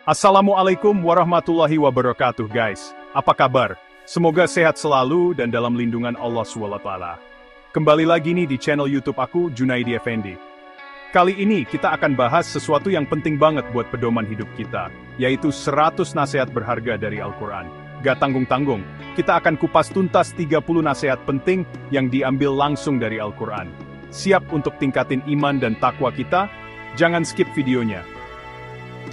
Assalamualaikum warahmatullahi wabarakatuh guys. Apa kabar? Semoga sehat selalu dan dalam lindungan Allah SWT. Kembali lagi nih di channel YouTube aku, Junaidi Effendi. Kali ini kita akan bahas sesuatu yang penting banget buat pedoman hidup kita, yaitu 100 nasihat berharga dari Al-Quran. Gak tanggung-tanggung, kita akan kupas tuntas 30 nasihat penting yang diambil langsung dari Al-Quran. Siap untuk tingkatin iman dan takwa kita? Jangan skip videonya.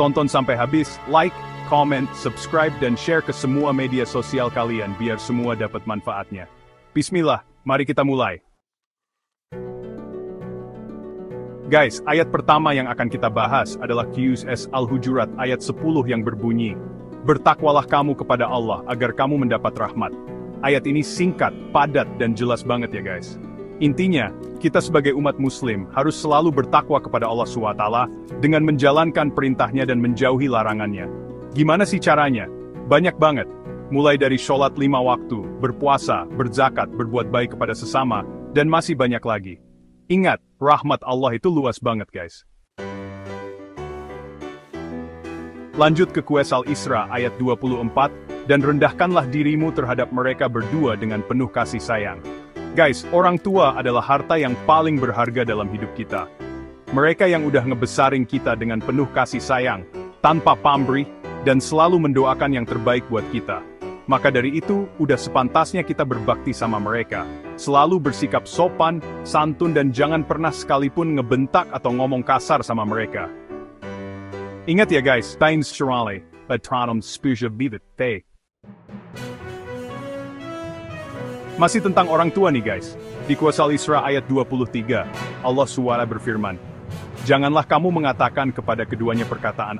Tonton sampai habis, like, comment, subscribe, dan share ke semua media sosial kalian biar semua dapat manfaatnya. Bismillah, mari kita mulai. Guys, ayat pertama yang akan kita bahas adalah QS Al-Hujurat ayat 10 yang berbunyi, "Bertakwalah kamu kepada Allah agar kamu mendapat rahmat." Ayat ini singkat, padat, dan jelas banget ya guys. Intinya, kita sebagai umat muslim harus selalu bertakwa kepada Allah SWT dengan menjalankan perintahnya dan menjauhi larangannya. Gimana sih caranya? Banyak banget. Mulai dari sholat 5 waktu, berpuasa, berzakat, berbuat baik kepada sesama, dan masih banyak lagi. Ingat, rahmat Allah itu luas banget guys. Lanjut ke QS Al-Isra ayat 24, dan rendahkanlah dirimu terhadap mereka berdua dengan penuh kasih sayang. Guys, orang tua adalah harta yang paling berharga dalam hidup kita. Mereka yang udah ngebesarin kita dengan penuh kasih sayang, tanpa pamrih, dan selalu mendoakan yang terbaik buat kita. Maka dari itu, udah sepantasnya kita berbakti sama mereka. Selalu bersikap sopan, santun, dan jangan pernah sekalipun ngebentak atau ngomong kasar sama mereka. Ingat ya guys, times shirale, atranom spusha bidet te. Masih tentang orang tua nih guys. Di QS Al-Isra ayat 23, Allah SWT berfirman, "Janganlah kamu mengatakan kepada keduanya perkataan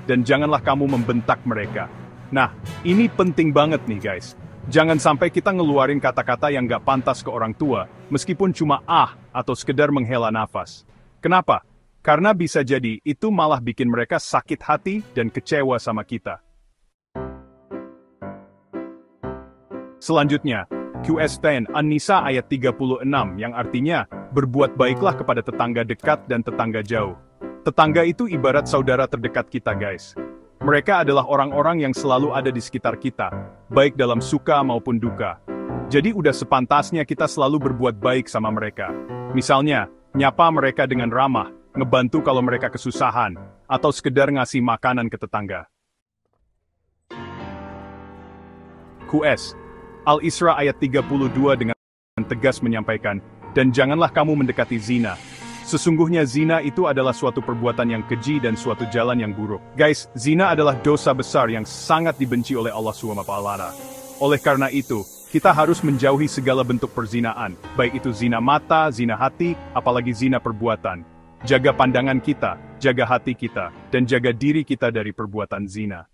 dan janganlah kamu membentak mereka." Nah, ini penting banget nih guys. Jangan sampai kita ngeluarin kata-kata yang gak pantas ke orang tua, meskipun cuma atau sekedar menghela nafas. Kenapa? Karena bisa jadi itu malah bikin mereka sakit hati dan kecewa sama kita. Selanjutnya, QS 10 An-Nisa ayat 36 yang artinya, berbuat baiklah kepada tetangga dekat dan tetangga jauh. Tetangga itu ibarat saudara terdekat kita guys. Mereka adalah orang-orang yang selalu ada di sekitar kita, baik dalam suka maupun duka. Jadi udah sepantasnya kita selalu berbuat baik sama mereka. Misalnya, nyapa mereka dengan ramah, ngebantu kalau mereka kesusahan, atau sekedar ngasih makanan ke tetangga. QS Al-Isra ayat 32 dengan tegas menyampaikan, "Dan janganlah kamu mendekati zina. Sesungguhnya zina itu adalah suatu perbuatan yang keji dan suatu jalan yang buruk." Guys, zina adalah dosa besar yang sangat dibenci oleh Allah SWT. Oleh karena itu, kita harus menjauhi segala bentuk perzinaan, baik itu zina mata, zina hati, apalagi zina perbuatan. Jaga pandangan kita, jaga hati kita, dan jaga diri kita dari perbuatan zina.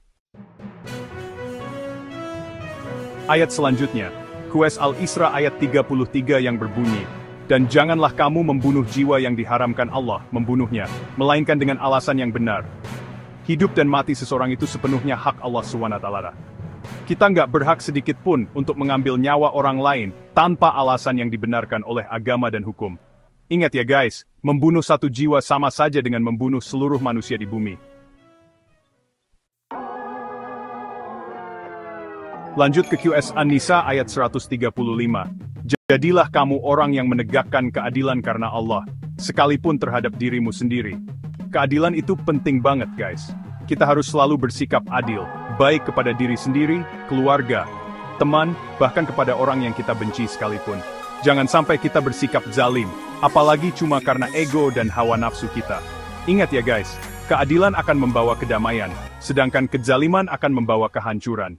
Ayat selanjutnya, QS Al-Isra ayat 33 yang berbunyi, "Dan janganlah kamu membunuh jiwa yang diharamkan Allah membunuhnya, melainkan dengan alasan yang benar." Hidup dan mati seseorang itu sepenuhnya hak Allah SWT. Kita nggak berhak sedikit pun untuk mengambil nyawa orang lain tanpa alasan yang dibenarkan oleh agama dan hukum. Ingat ya guys, membunuh satu jiwa sama saja dengan membunuh seluruh manusia di bumi. Lanjut ke QS An-Nisa ayat 135. "Jadilah kamu orang yang menegakkan keadilan karena Allah, sekalipun terhadap dirimu sendiri." Keadilan itu penting banget guys. Kita harus selalu bersikap adil, baik kepada diri sendiri, keluarga, teman, bahkan kepada orang yang kita benci sekalipun. Jangan sampai kita bersikap zalim, apalagi cuma karena ego dan hawa nafsu kita. Ingat ya guys, keadilan akan membawa kedamaian, sedangkan kezaliman akan membawa kehancuran.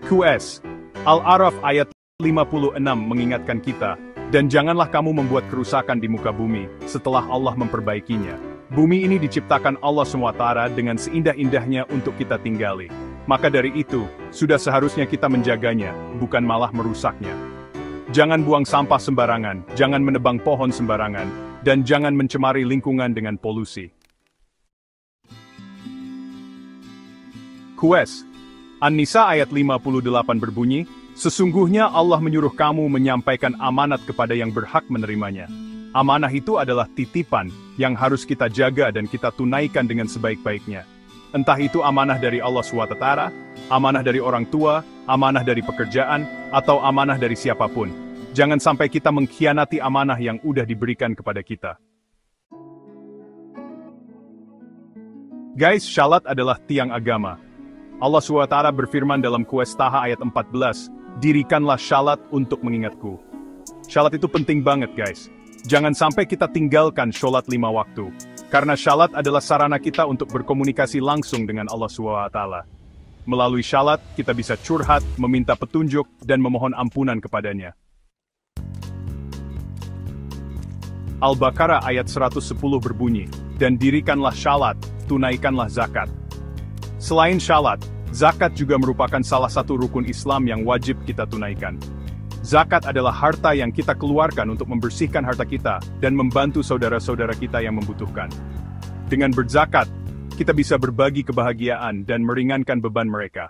QS Al-A'raf ayat 56 mengingatkan kita, "Dan janganlah kamu membuat kerusakan di muka bumi, setelah Allah memperbaikinya." Bumi ini diciptakan Allah SWT dengan seindah-indahnya untuk kita tinggali. Maka dari itu, sudah seharusnya kita menjaganya, bukan malah merusaknya. Jangan buang sampah sembarangan, jangan menebang pohon sembarangan, dan jangan mencemari lingkungan dengan polusi. QS An-Nisa ayat 58 berbunyi, "Sesungguhnya Allah menyuruh kamu menyampaikan amanat kepada yang berhak menerimanya. Amanah itu adalah titipan yang harus kita jaga dan kita tunaikan dengan sebaik-baiknya. Entah itu amanah dari Allah SWT, amanah dari orang tua, amanah dari pekerjaan, atau amanah dari siapapun. Jangan sampai kita mengkhianati amanah yang udah diberikan kepada kita. Guys, syalat adalah tiang agama. Allah SWT berfirman dalam Qur'an ayat 14, "Dirikanlah syalat untuk mengingatku." Syalat itu penting banget guys. Jangan sampai kita tinggalkan sholat 5 waktu. Karena syalat adalah sarana kita untuk berkomunikasi langsung dengan Allah SWT. Melalui syalat, kita bisa curhat, meminta petunjuk, dan memohon ampunan kepadanya. Al-Baqarah ayat 110 berbunyi, "Dan dirikanlah syalat, tunaikanlah zakat." Selain syalat, zakat juga merupakan salah satu rukun Islam yang wajib kita tunaikan. Zakat adalah harta yang kita keluarkan untuk membersihkan harta kita dan membantu saudara-saudara kita yang membutuhkan. Dengan berzakat, kita bisa berbagi kebahagiaan dan meringankan beban mereka.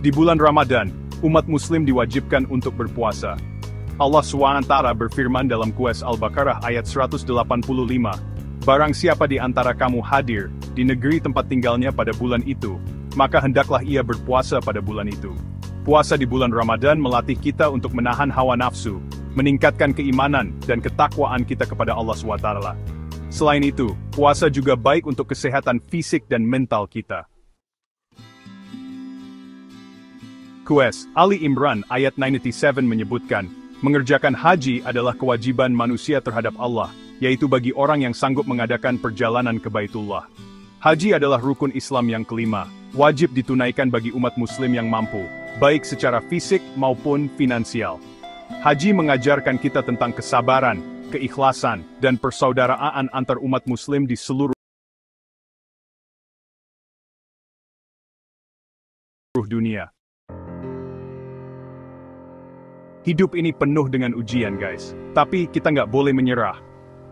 Di bulan Ramadan, umat Muslim diwajibkan untuk berpuasa. Allah SWT berfirman dalam Qur'an Al-Baqarah ayat 185, "Barang siapa di antara kamu hadir di negeri tempat tinggalnya pada bulan itu, maka hendaklah ia berpuasa pada bulan itu." Puasa di bulan Ramadan melatih kita untuk menahan hawa nafsu, meningkatkan keimanan dan ketakwaan kita kepada Allah SWT. Selain itu, puasa juga baik untuk kesehatan fisik dan mental kita. Qur'an Ali Imran ayat 97 menyebutkan, mengerjakan haji adalah kewajiban manusia terhadap Allah, yaitu bagi orang yang sanggup mengadakan perjalanan ke Baitullah. Haji adalah rukun Islam yang kelima, wajib ditunaikan bagi umat Muslim yang mampu, baik secara fisik maupun finansial. Haji mengajarkan kita tentang kesabaran, keikhlasan, dan persaudaraan antar umat Muslim di seluruh dunia. Hidup ini penuh dengan ujian guys, tapi kita nggak boleh menyerah.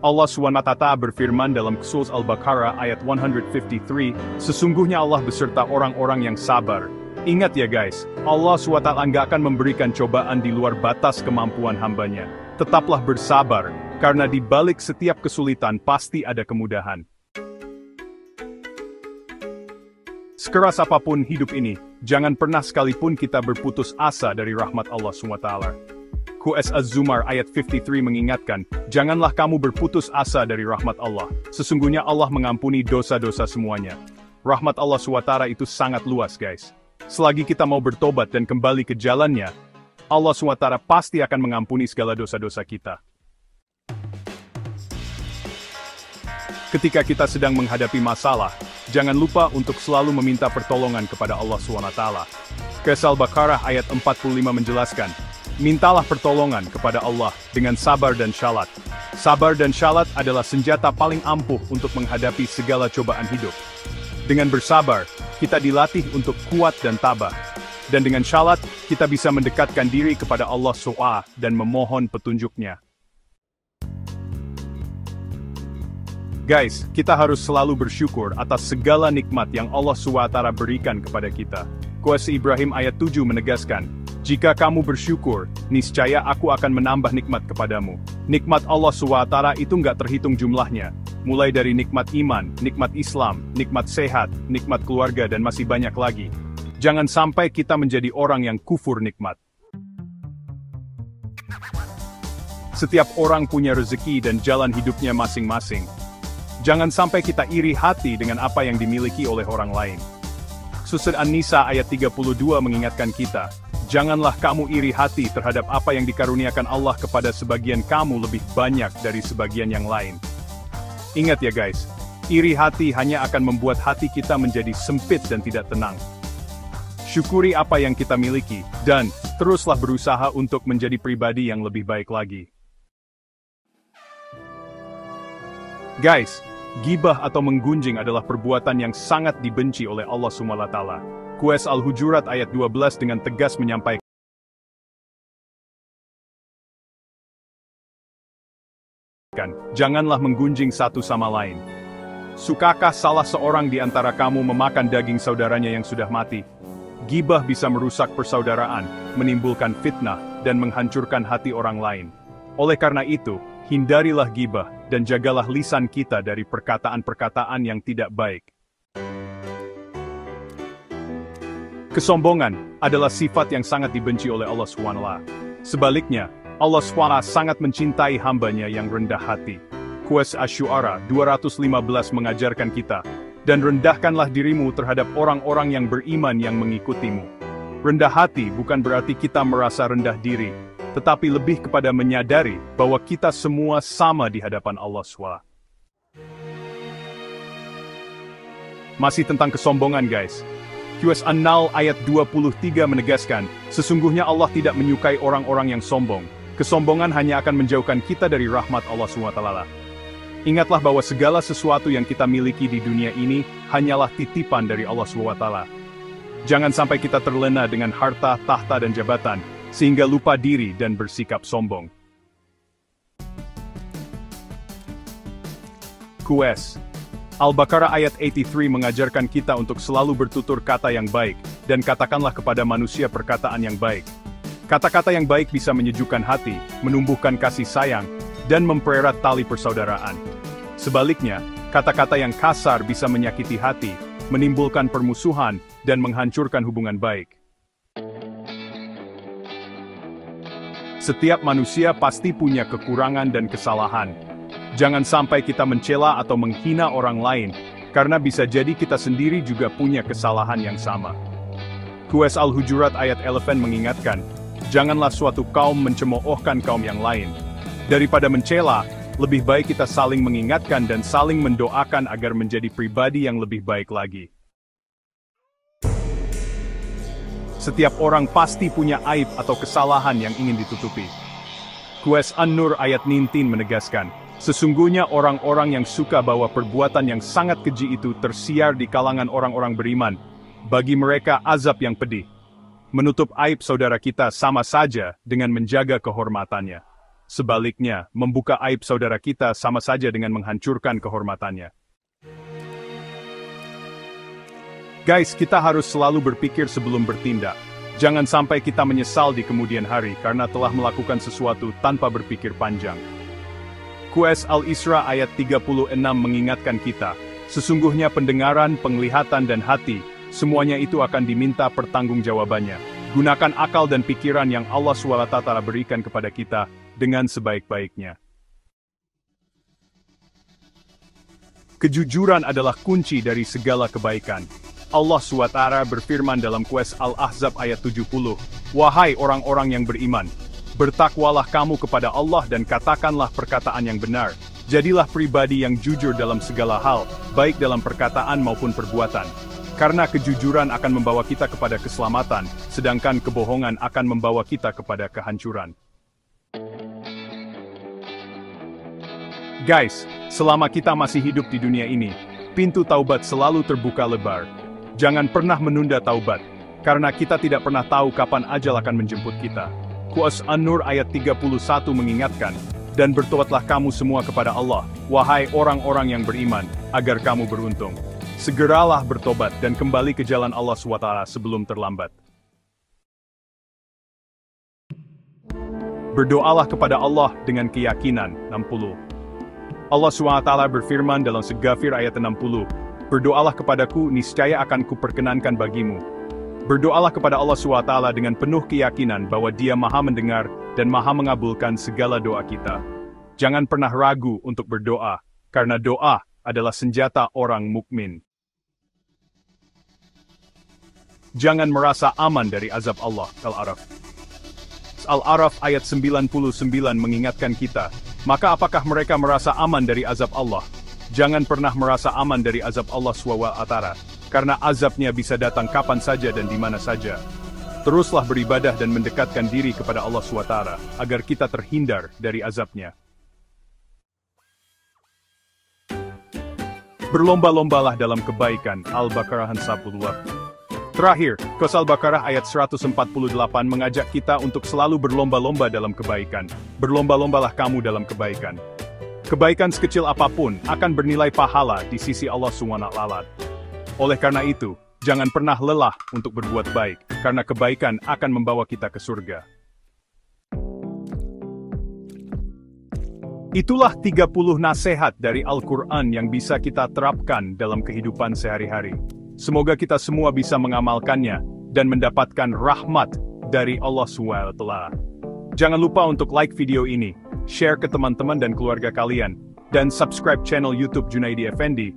Allah SWT berfirman dalam Surah Al-Baqarah ayat 153, "Sesungguhnya Allah beserta orang-orang yang sabar." Ingat ya guys, Allah SWT nggak akan memberikan cobaan di luar batas kemampuan hambanya. Tetaplah bersabar, karena di balik setiap kesulitan pasti ada kemudahan. Sekeras apapun hidup ini, jangan pernah sekalipun kita berputus asa dari rahmat Allah SWT. Qur'an Az-Zumar ayat 53 mengingatkan, "Janganlah kamu berputus asa dari rahmat Allah. Sesungguhnya Allah mengampuni dosa-dosa semuanya." Rahmat Allah SWT itu sangat luas guys. Selagi kita mau bertobat dan kembali ke jalannya, Allah SWT pasti akan mengampuni segala dosa-dosa kita. Ketika kita sedang menghadapi masalah, jangan lupa untuk selalu meminta pertolongan kepada Allah SWT. Qur'an Al-Baqarah ayat 45 menjelaskan, "Mintalah pertolongan kepada Allah dengan sabar dan syalat." Sabar dan syalat adalah senjata paling ampuh untuk menghadapi segala cobaan hidup. Dengan bersabar, kita dilatih untuk kuat dan tabah. Dan dengan syalat, kita bisa mendekatkan diri kepada Allah SWT dan memohon petunjuknya. Guys, kita harus selalu bersyukur atas segala nikmat yang Allah SWT berikan kepada kita. Qur'an Ibrahim ayat 7 menegaskan, "Jika kamu bersyukur, niscaya aku akan menambah nikmat kepadamu." Nikmat Allah SWT itu nggak terhitung jumlahnya. Mulai dari nikmat iman, nikmat Islam, nikmat sehat, nikmat keluarga dan masih banyak lagi. Jangan sampai kita menjadi orang yang kufur nikmat. Setiap orang punya rezeki dan jalan hidupnya masing-masing. Jangan sampai kita iri hati dengan apa yang dimiliki oleh orang lain. Surah An-Nisa ayat 32 mengingatkan kita, "Janganlah kamu iri hati terhadap apa yang dikaruniakan Allah kepada sebagian kamu lebih banyak dari sebagian yang lain." Ingat ya guys, iri hati hanya akan membuat hati kita menjadi sempit dan tidak tenang. Syukuri apa yang kita miliki, dan teruslah berusaha untuk menjadi pribadi yang lebih baik lagi. Guys, gibah atau menggunjing adalah perbuatan yang sangat dibenci oleh Allah SWT. Qur'an Al-Hujurat ayat 12 dengan tegas menyampaikan, "Janganlah menggunjing satu sama lain." Sukakah salah seorang di antara kamu memakan daging saudaranya yang sudah mati? Gibah bisa merusak persaudaraan, menimbulkan fitnah, dan menghancurkan hati orang lain. Oleh karena itu, hindarilah ghibah dan jagalah lisan kita dari perkataan-perkataan yang tidak baik. Kesombongan adalah sifat yang sangat dibenci oleh Allah SWT. Sebaliknya, Allah SWT sangat mencintai hambanya yang rendah hati. Qur'an Asy-Syu'ara 215 mengajarkan kita, dan rendahkanlah dirimu terhadap orang-orang yang beriman yang mengikutimu. Rendah hati bukan berarti kita merasa rendah diri, tetapi lebih kepada menyadari bahwa kita semua sama di hadapan Allah SWT. Masih tentang kesombongan guys. QS An-Nahl ayat 23 menegaskan, sesungguhnya Allah tidak menyukai orang-orang yang sombong. Kesombongan hanya akan menjauhkan kita dari rahmat Allah SWT. Ingatlah bahwa segala sesuatu yang kita miliki di dunia ini hanyalah titipan dari Allah SWT. Jangan sampai kita terlena dengan harta, tahta, dan jabatan, sehingga lupa diri dan bersikap sombong. QS Al-Baqarah ayat 83 mengajarkan kita untuk selalu bertutur kata yang baik, dan katakanlah kepada manusia perkataan yang baik. Kata-kata yang baik bisa menyejukkan hati, menumbuhkan kasih sayang, dan mempererat tali persaudaraan. Sebaliknya, kata-kata yang kasar bisa menyakiti hati, menimbulkan permusuhan, dan menghancurkan hubungan baik. Setiap manusia pasti punya kekurangan dan kesalahan. Jangan sampai kita mencela atau menghina orang lain, karena bisa jadi kita sendiri juga punya kesalahan yang sama. QS Al-Hujurat ayat 11 mengingatkan, janganlah suatu kaum mencemoohkan kaum yang lain. Daripada mencela, lebih baik kita saling mengingatkan dan saling mendoakan agar menjadi pribadi yang lebih baik lagi. Setiap orang pasti punya aib atau kesalahan yang ingin ditutupi. QS An-Nur ayat 19 menegaskan, sesungguhnya orang-orang yang suka bahwa perbuatan yang sangat keji itu tersiar di kalangan orang-orang beriman. Bagi mereka azab yang pedih. Menutup aib saudara kita sama saja dengan menjaga kehormatannya. Sebaliknya, membuka aib saudara kita sama saja dengan menghancurkan kehormatannya. Guys, kita harus selalu berpikir sebelum bertindak. Jangan sampai kita menyesal di kemudian hari karena telah melakukan sesuatu tanpa berpikir panjang. QS Al-Isra ayat 36 mengingatkan kita, sesungguhnya pendengaran, penglihatan dan hati, semuanya itu akan diminta pertanggungjawabannya. Gunakan akal dan pikiran yang Allah SWT berikan kepada kita dengan sebaik-baiknya. Kejujuran adalah kunci dari segala kebaikan. Allah SWT berfirman dalam QS Al-Ahzab ayat 70, wahai orang-orang yang beriman, bertakwalah kamu kepada Allah dan katakanlah perkataan yang benar. Jadilah pribadi yang jujur dalam segala hal, baik dalam perkataan maupun perbuatan. Karena kejujuran akan membawa kita kepada keselamatan, sedangkan kebohongan akan membawa kita kepada kehancuran. Guys, selama kita masih hidup di dunia ini, pintu taubat selalu terbuka lebar. Jangan pernah menunda taubat, karena kita tidak pernah tahu kapan ajal akan menjemput kita. QS An-Nur ayat 31 mengingatkan, dan bertobatlah kamu semua kepada Allah, wahai orang-orang yang beriman, agar kamu beruntung. Segeralah bertobat dan kembali ke jalan Allah SWT sebelum terlambat. Berdoalah kepada Allah dengan keyakinan. 60. Allah SWT berfirman dalam Segafir ayat 60, berdoalah kepadaku, niscaya akan kuperkenankan bagimu. Berdoalah kepada Allah SWT dengan penuh keyakinan bahwa Dia Maha mendengar dan Maha mengabulkan segala doa kita. Jangan pernah ragu untuk berdoa, karena doa adalah senjata orang mukmin. Jangan merasa aman dari azab Allah. Al-A'raf. Al-A'raf ayat 99 mengingatkan kita, maka apakah mereka merasa aman dari azab Allah? Jangan pernah merasa aman dari azab Allah SWT. Karena azabnya bisa datang kapan saja dan di mana saja. Teruslah beribadah dan mendekatkan diri kepada Allah SWT, agar kita terhindar dari azabnya. Berlomba-lombalah dalam kebaikan. Al-Baqarah 10. Terakhir, QS Al-Baqarah ayat 148 mengajak kita untuk selalu berlomba-lomba dalam kebaikan. Berlomba-lombalah kamu dalam kebaikan. Kebaikan sekecil apapun akan bernilai pahala di sisi Allah SWT. Oleh karena itu, jangan pernah lelah untuk berbuat baik, karena kebaikan akan membawa kita ke surga. Itulah 30 nasihat dari Al-Quran yang bisa kita terapkan dalam kehidupan sehari-hari. Semoga kita semua bisa mengamalkannya dan mendapatkan rahmat dari Allah SWT. Jangan lupa untuk like video ini, share ke teman-teman dan keluarga kalian, dan subscribe channel YouTube Junaidi Effendi